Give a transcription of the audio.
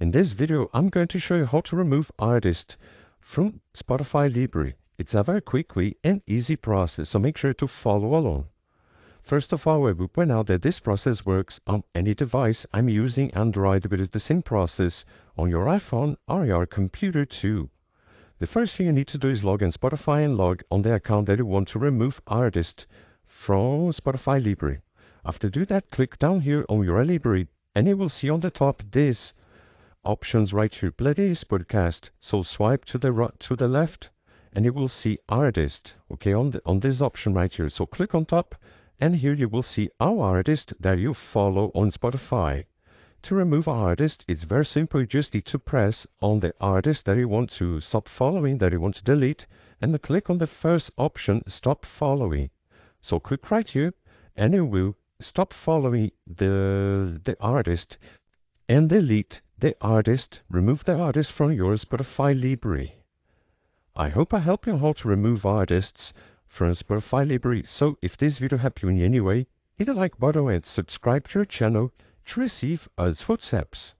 In this video, I'm going to show you how to remove artists from Spotify Library. It's a very quickly and easy process, so make sure to follow along. First of all, I will point out that this process works on any device. I'm using Android, but it's the same process on your iPhone or your computer too. The first thing you need to do is log in Spotify and log on the account that you want to remove artists from Spotify Library. After do that, click down here on your library and you will see on the top this options right here, playlist podcast. So swipe to the left and you will see artist, okay, on this option right here. So click on top and here you will see all artists that you follow on Spotify. To remove an artist, it's very simple. You just need to press on the artist that you want to stop following, that you want to delete, and click on the first option, stop following. So click right here and you will stop following the artist and delete the artist, remove the artist from your Spotify library. I hope I helped you on how to remove artists from Spotify library. So if this video helped you in any way, hit the like button and subscribe to our channel to receive us footsteps.